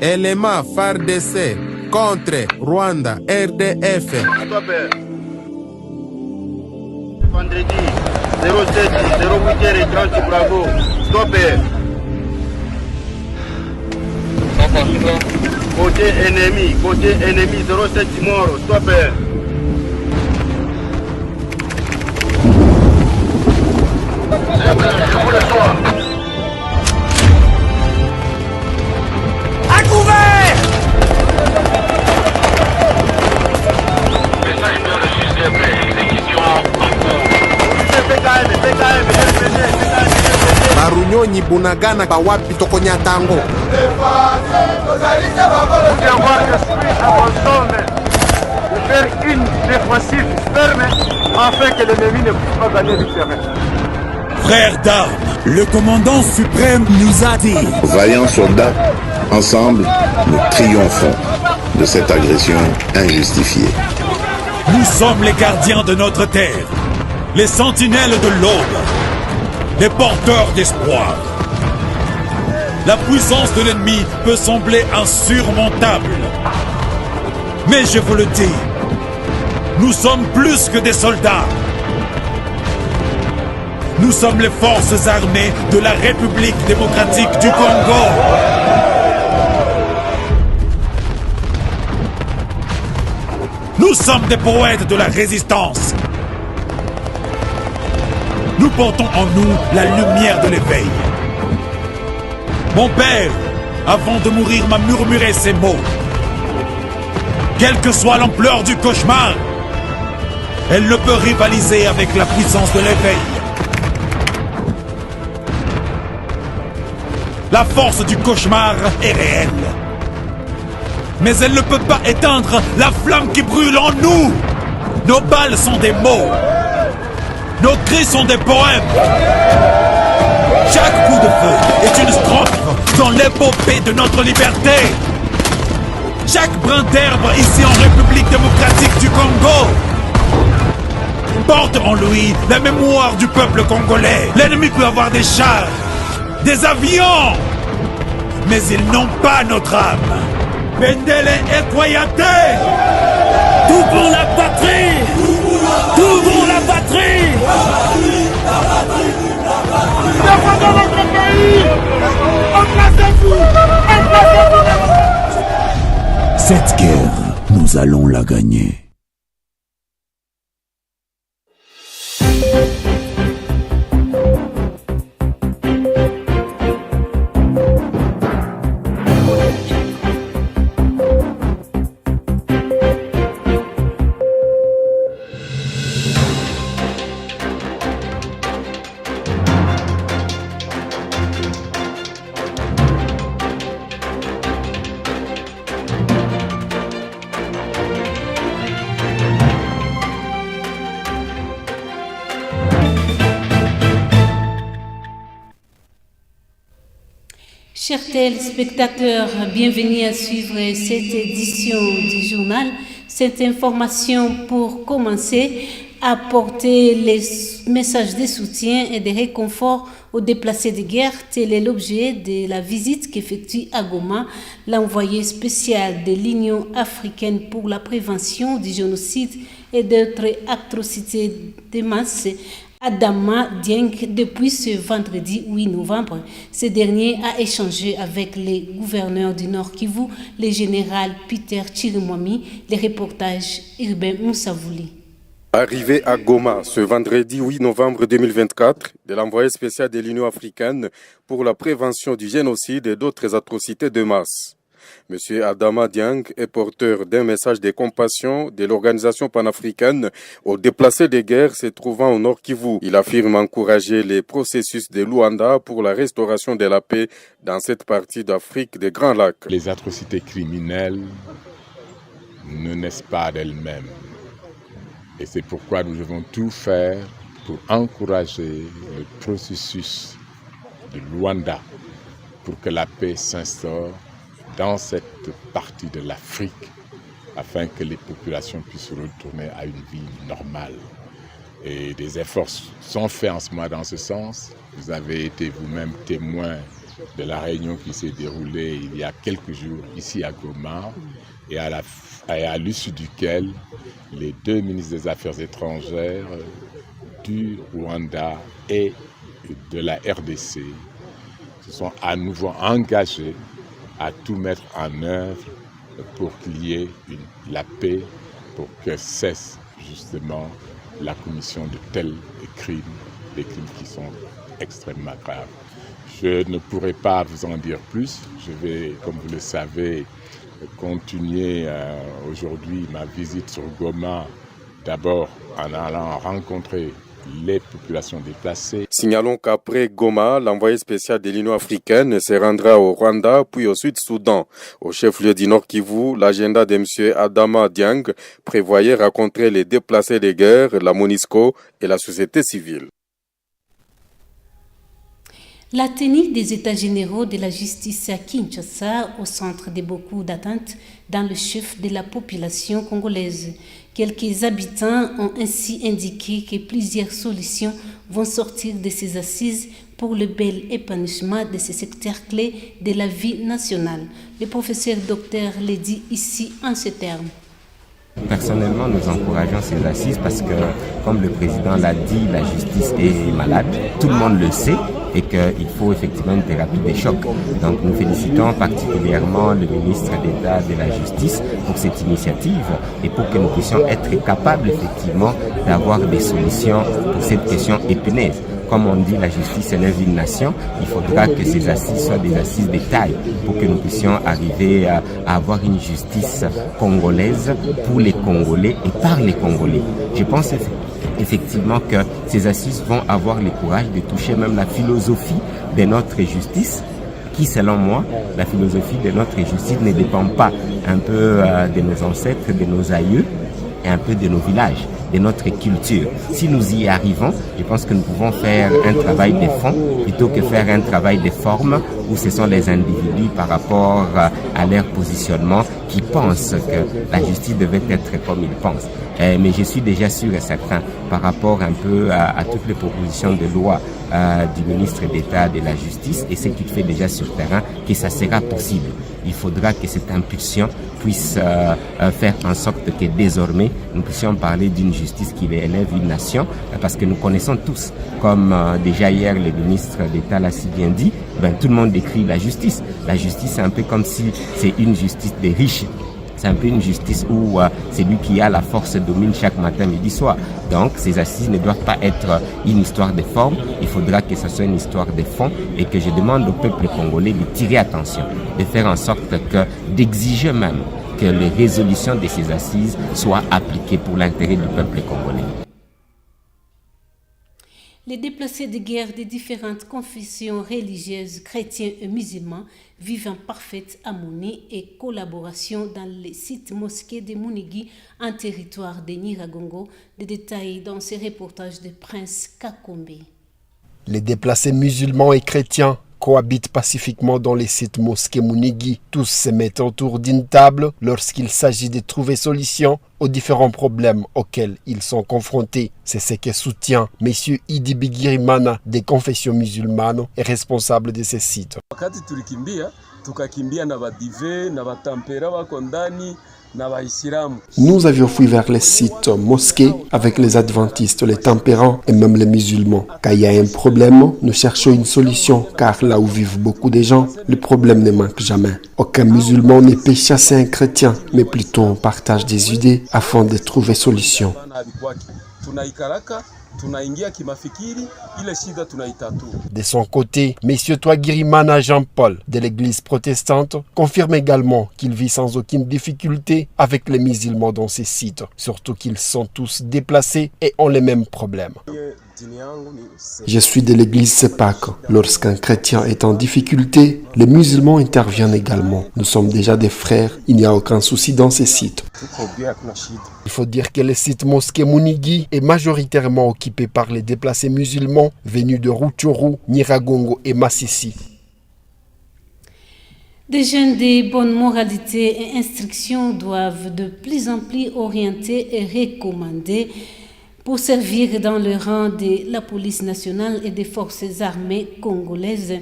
Élément FARDC contre Rwanda, RDF. Stop. Vendredi 07 08h30 Bravo. Stop. Côté ennemi 07 mort. Stop. À couvert! Message de reçu prêt. Exécution en cours. Barunyonyi bunagana kwa wapi tokonya tango. De faire une défensive ferme afin que l'ennemi ne puisse pas gagner du terrain. Frères d'armes, le commandant suprême nous a dit: Vaillants soldats, ensemble, nous triomphons de cette agression injustifiée. Nous sommes les gardiens de notre terre, les sentinelles de l'aube, les porteurs d'espoir. La puissance de l'ennemi peut sembler insurmontable. Mais je vous le dis, nous sommes plus que des soldats. Nous sommes les forces armées de la République démocratique du Congo. Nous sommes des poètes de la résistance. Nous portons en nous la lumière de l'éveil. Mon père, avant de mourir, m'a murmuré ces mots. Quelle que soit l'ampleur du cauchemar, elle ne peut rivaliser avec la puissance de l'éveil. La force du cauchemar est réelle. Mais elle ne peut pas éteindre la flamme qui brûle en nous. Nos balles sont des mots. Nos cris sont des poèmes. Chaque coup de feu est une strophe dans l'épopée de notre liberté. Chaque brin d'herbe ici en République démocratique du Congo porte en lui la mémoire du peuple congolais. L'ennemi peut avoir des chars, des avions, mais ils n'ont pas notre âme. Bendele et Koyate, tout pour la patrie, tout pour la patrie. Défendons notre pays. Embrassez-vous. Cette guerre, nous allons la gagner. Chers téléspectateurs, bienvenue à suivre cette édition du journal. Cette information, pour commencer, apporter les messages de soutien et de réconfort aux déplacés de guerre. Tel est l'objet de la visite qu'effectue à Goma l'envoyé spécial de l'Union africaine pour la prévention du génocide et d'autres atrocités de masse, Adama Dieng. Depuis ce vendredi 8 novembre, ce dernier a échangé avec les gouverneurs du Nord Kivu, le général Peter Chirimwami, les reportages Urbain Moussavouli. Arrivé à Goma ce vendredi 8 novembre 2024 de l'envoyé spécial de l'Union africaine pour la prévention du génocide et d'autres atrocités de masse. Monsieur Adama Dieng est porteur d'un message de compassion de l'organisation panafricaine aux déplacés de guerre se trouvant au Nord Kivu. Il affirme encourager les processus de Luanda pour la restauration de la paix dans cette partie d'Afrique des Grands Lacs. Les atrocités criminelles ne naissent pas d'elles-mêmes. Et c'est pourquoi nous devons tout faire pour encourager le processus de Luanda pour que la paix s'instaure dans cette partie de l'Afrique afin que les populations puissent retourner à une vie normale. Et des efforts sont faits en ce moment dans ce sens. Vous avez été vous-même témoin de la réunion qui s'est déroulée il y a quelques jours ici à Goma et à l'issue duquel les deux ministres des Affaires étrangères du Rwanda et de la RDC se sont à nouveau engagés à tout mettre en œuvre pour qu'il y ait la paix, pour que cesse justement la commission de tels crimes, des crimes qui sont extrêmement graves. Je ne pourrai pas vous en dire plus. Je vais, comme vous le savez, continuer aujourd'hui ma visite sur Goma, d'abord en allant rencontrer les populations déplacées. Signalons qu'après Goma, l'envoyé spécial de l'Union africaine se rendra au Rwanda puis au Sud-Soudan. Au chef-lieu du Nord Kivu, l'agenda de M. Adama Diang prévoyait rencontrer les déplacés de guerre, la MONUSCO et la société civile. La tenue des États généraux de la justice à Kinshasa au centre de beaucoup d'attentes dans le chef de la population congolaise. Quelques habitants ont ainsi indiqué que plusieurs solutions vont sortir de ces assises pour le bel épanouissement de ces secteurs clés de la vie nationale. Le professeur docteur le dit ici en ces termes. Personnellement, nous encourageons ces assises parce que, comme le président l'a dit, la justice est malade. Tout le monde le sait et qu'il faut effectivement une thérapie des chocs. Donc nous félicitons particulièrement le ministre d'État de la Justice pour cette initiative et pour que nous puissions être capables effectivement d'avoir des solutions pour cette question épineuse. Comme on dit, la justice élève une nation. Il faudra que ces assises soient des assises de taille pour que nous puissions arriver à avoir une justice congolaise pour les Congolais et par les Congolais. Je pense effectivement que ces assises vont avoir le courage de toucher même la philosophie de notre justice, qui, selon moi, la philosophie de notre justice ne dépend pas un peu de nos ancêtres, de nos aïeux et un peu de nos villages, de notre culture. Si nous y arrivons, je pense que nous pouvons faire un travail de fond plutôt que faire un travail de forme où ce sont les individus par rapport à leur positionnement qui pensent que la justice devait être comme ils pensent. Mais je suis déjà sûr et certain par rapport un peu à toutes les propositions de loi du ministre d'État de la Justice et ce qu'il fait déjà sur le terrain, que ça sera possible. Il faudra que cette impulsion puisse faire en sorte que désormais nous puissions parler d'une justice qui élève une nation, parce que nous connaissons tous, comme déjà hier le ministre d'État l'a si bien dit, tout le monde décrit la justice. La justice, c'est un peu comme si c'est une justice des riches. C'est un peu une justice où celui qui a la force domine chaque matin, midi, soir. Donc, ces assises ne doivent pas être une histoire de forme. Il faudra que ce soit une histoire de fond et que je demande au peuple congolais de tirer attention, de faire en sorte que, d'exiger même que les résolutions de ces assises soient appliquées pour l'intérêt du peuple congolais. Les déplacés de guerre des différentes confessions religieuses, chrétiens et musulmans, vivent en parfaite harmonie et collaboration dans les sites mosquées de Munigi en territoire de Nyiragongo. Des détails dans ce reportage de Prince Kakombe. Les déplacés musulmans et chrétiens cohabitent pacifiquement dans les sites mosquées Munigi. Tous se mettent autour d'une table lorsqu'il s'agit de trouver solution aux différents problèmes auxquels ils sont confrontés. C'est ce que soutient M. Idi Bigirimana des confessions musulmanes et responsable de ces sites. Nous avions fui vers les sites mosquées avec les adventistes, les tempérants et même les musulmans. Quand il y a un problème, nous cherchons une solution car là où vivent beaucoup de gens, le problème ne manque jamais. Aucun musulman ne peut chasser un chrétien, mais plutôt on partage des idées afin de trouver solution. De son côté, M. Twagirimana Jean-Paul de l'église protestante confirme également qu'il vit sans aucune difficulté avec les musulmans dans ces sites, surtout qu'ils sont tous déplacés et ont les mêmes problèmes. Je suis de l'église Sepak. Lorsqu'un chrétien est en difficulté, les musulmans interviennent également. Nous sommes déjà des frères, il n'y a aucun souci dans ces sites. Il faut dire que le site mosquée Munigi est majoritairement occupé par les déplacés musulmans venus de Rutshuru, Nyiragongo et Massissi. Des jeunes de bonne moralité et instruction doivent de plus en plus orienter et recommander pour servir dans le rang de la police nationale et des forces armées congolaises.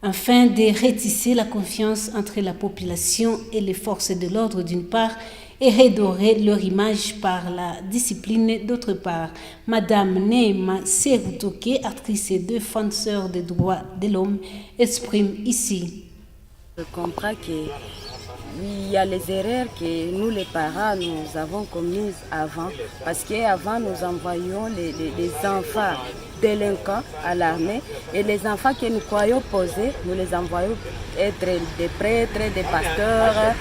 afin de retisser la confiance entre la population et les forces de l'ordre d'une part et redorer leur image par la discipline d'autre part. Madame Neema Serutoke, actrice et défenseur des droits de l'homme, exprime ici. Je comprends qu'il y a les erreurs que nous les parents nous avons commises avant, parce qu'avant nous envoyions les enfants délinquants à l'armée et les enfants que nous croyons posés, nous les envoyons être des prêtres, des pasteurs,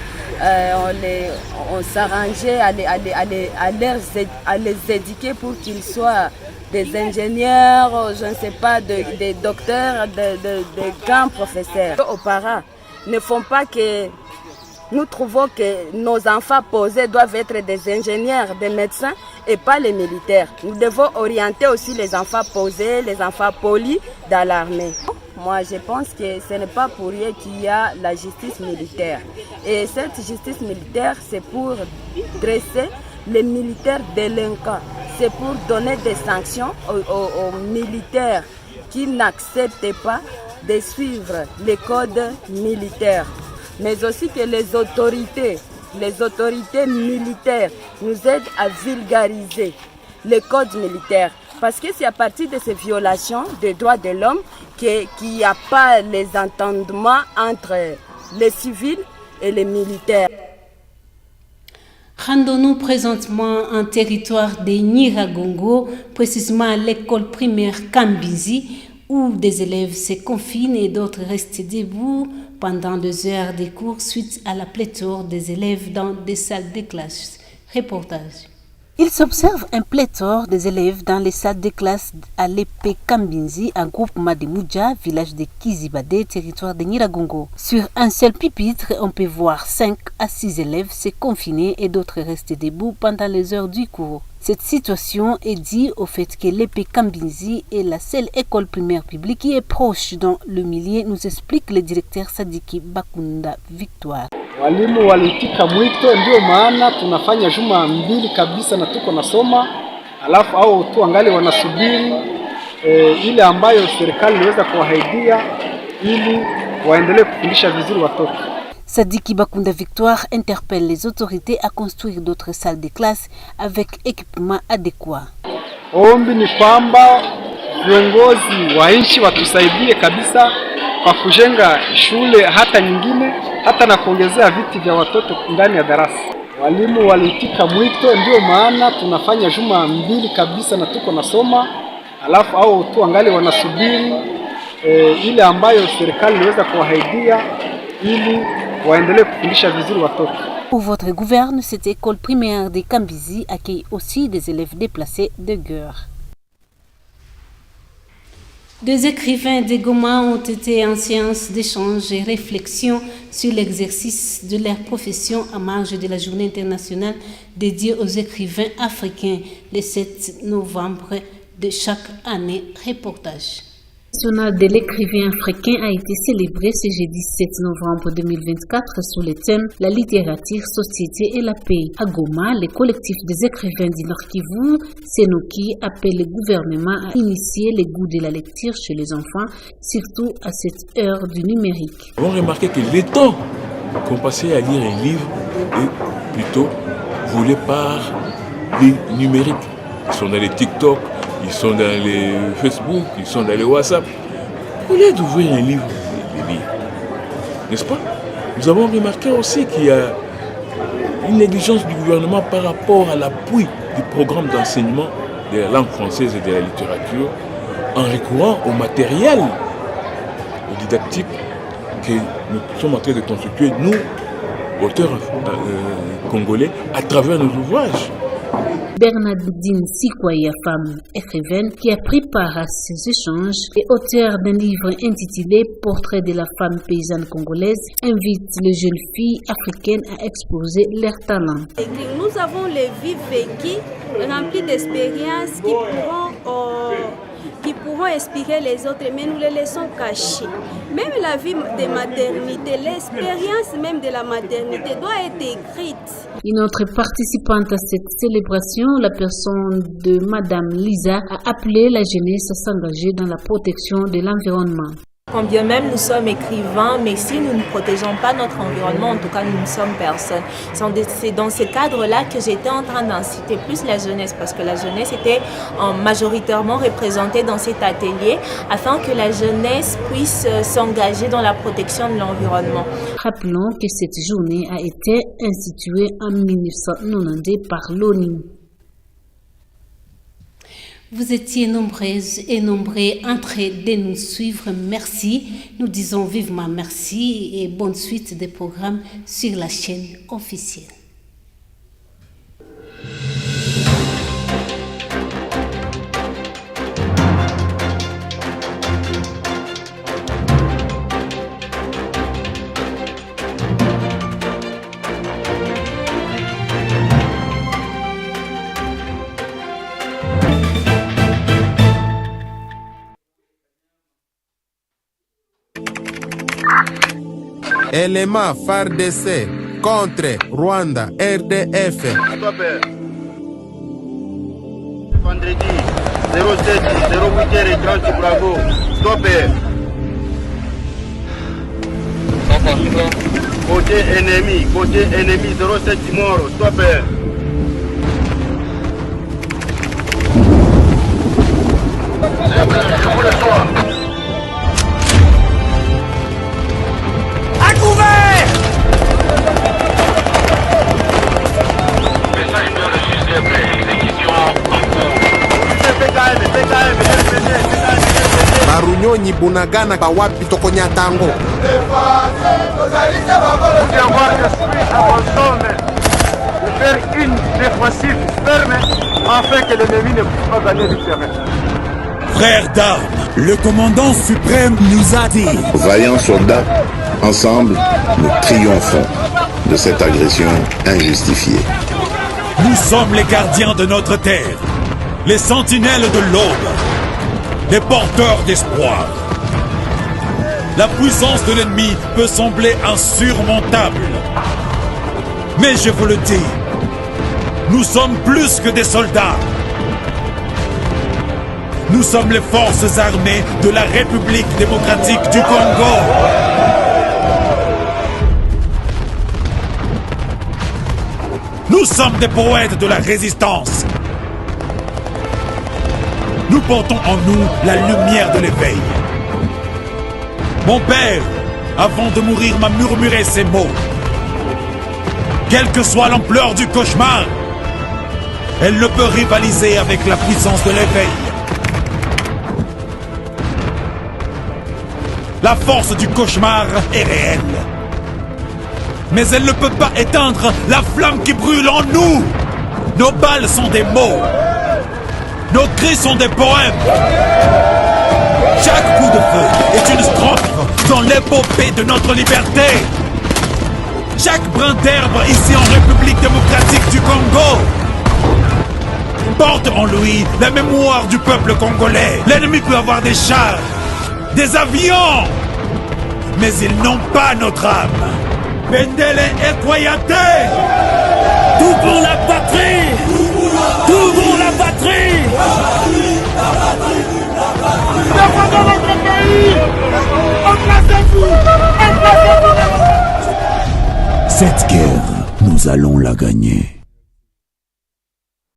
on s'arrangeait à les éduquer pour qu'ils soient des ingénieurs, je ne sais pas, des docteurs, des grands professeurs. Aux parents ne font pas que nous trouvons que nos enfants posés doivent être des ingénieurs, des médecins et pas les militaires. Nous devons orienter aussi les enfants posés, les enfants polis dans l'armée. Moi, je pense que ce n'est pas pour rien qu'il y a la justice militaire. Et cette justice militaire, c'est pour dresser les militaires délinquants. C'est pour donner des sanctions aux militaires qui n'acceptent pas de suivre les codes militaires. Mais aussi que les autorités militaires nous aident à vulgariser les codes militaires. Parce que c'est à partir de ces violations des droits de l'homme qu'il n'y a pas les entendements entre les civils et les militaires. Rendons-nous présentement en territoire de Nyiragongo, précisément à l'école primaire Kambizi, où des élèves se confinent et d'autres restent debout pendant 2 heures de cours suite à la pléthore des élèves dans des salles de classe. Reportage. Il s'observe un pléthore des élèves dans les salles de classe à l'épée Kambinzi, un groupement de Moudja, village de Kizibade, territoire de Nyiragongo. Sur un seul pupitre, on peut voir 5 à 6 élèves se confiner et d'autres rester debout pendant les heures du cours. Cette situation est due au fait que l'épée Kambinzi est la seule école primaire publique qui est proche dans le milieu, nous explique le directeur Sadiki Bakunda Victoire. Walimu waliitika mwito, ndio maana tunafanya juma 2 kabisa na tuko nasoma, alafu au tu angali wanasubiri ile ambayo serikali inaweza kuwahaidia ili waendelee kufundisha vizuri watoto. Sadiki Bakunda Victoire interpelle les autorités à construire d'autres salles de classe avec équipement adéquat. Ombi ni kwamba viongozi wa nchi watusaidie kabisa kwa kujenga shule hata nyingine, hata na kuongezea viti vya watoto ndani ya darasa. Walimu waliitika mwito, ndio maana tunafanya juma 2 kabisa na tuko nasoma, alafu au tu angali wanasubiri ile ambayo serikali inaweza kuwahaidia ili waendelee kufundisha vizuri watoto. Pour votre gouverne, cette école primaire de Kambizi accueille aussi des élèves déplacés de guerre. 2 écrivains de Goma ont été en séance d'échange et réflexion sur l'exercice de leur profession à marge de la journée internationale dédiée aux écrivains africains le 7 novembre de chaque année. Reportage. Le national de l'écrivain africain a été célébré ce jeudi 7 novembre 2024 sous le thème La littérature, société et la paix. À Goma, le collectif des écrivains du Nord Kivu, Senoki, appelle le gouvernement à initier le goût de la lecture chez les enfants, surtout à cette heure du numérique. On a remarqué que le temps qu'on passait à lire un livre est plutôt volé par les numériques. Ils sont dans les TikTok, ils sont dans les Facebook, ils sont dans les WhatsApp. Au lieu d'ouvrir un livre et lire, n'est-ce pas? Nous avons remarqué aussi qu'il y a une négligence du gouvernement par rapport à l'appui du programme d'enseignement de la langue française et de la littérature en recourant au matériel, au didactique que nous sommes en train de constituer, nous, auteurs congolais, à travers nos ouvrages. Bernardine Sikwaya, femme écrivaine qui a pris part à ces échanges et auteur d'un livre intitulé Portrait de la femme paysanne congolaise, invite les jeunes filles africaines à exposer leurs talents. Nous avons les vies vécues, remplies d'expériences qui pourront inspirer les autres, mais nous les laissons cachées. Même la vie de maternité, l'expérience même de la maternité doit être écrite. Une autre participante à cette célébration, la personne de Madame Lisa, a appelé la jeunesse à s'engager dans la protection de l'environnement. Quand bien même nous sommes écrivains, mais si nous ne protégeons pas notre environnement, en tout cas nous ne sommes personne. C'est dans ce cadre-là que j'étais en train d'inciter plus la jeunesse, parce que la jeunesse était majoritairement représentée dans cet atelier, afin que la jeunesse puisse s'engager dans la protection de l'environnement. Rappelons que cette journée a été instituée en 1990 par l'ONU. Vous étiez nombreuses et nombreux en train de nous suivre. Merci. Nous disons vivement merci et bonne suite des programmes sur la chaîne officielle. Élément FARDC contre Rwanda RDF. Vendredi 07 08h30 Bravo. Stopper. Côté ennemi 07 Moro. Stopper. À couvert! Message bien reçu, s'il vous plaît. Exécution en cours. Barunyonyi Bunagana Bawapi Tokonyatango. Pour avoir l'esprit abandonne de faire une défensive ferme afin que l'ennemi ne puisse pas gagner du terrain. Frères d'armes, le commandant suprême nous a dit: Vaillants soldats, ensemble, nous triomphons de cette agression injustifiée. Nous sommes les gardiens de notre terre, les sentinelles de l'aube, les porteurs d'espoir. La puissance de l'ennemi peut sembler insurmontable. Mais je vous le dis, nous sommes plus que des soldats. Nous sommes les forces armées de la République démocratique du Congo. Nous sommes des poètes de la résistance. Nous portons en nous la lumière de l'éveil. Mon père, avant de mourir, m'a murmuré ces mots. Quelle que soit l'ampleur du cauchemar, elle ne peut rivaliser avec la puissance de l'éveil. La force du cauchemar est réelle. Mais elle ne peut pas éteindre la flamme qui brûle en nous. Nos balles sont des mots. Nos cris sont des poèmes. Chaque coup de feu est une strophe dans l'épopée de notre liberté. Chaque brin d'herbe ici en République démocratique du Congo porte en lui la mémoire du peuple congolais. L'ennemi peut avoir des chars, des avions, mais ils n'ont pas notre âme. Bendele et Koyate, tout pour la patrie, tout pour la patrie. Défendons notre pays. Emplacez-vous. Cette guerre, nous allons la gagner.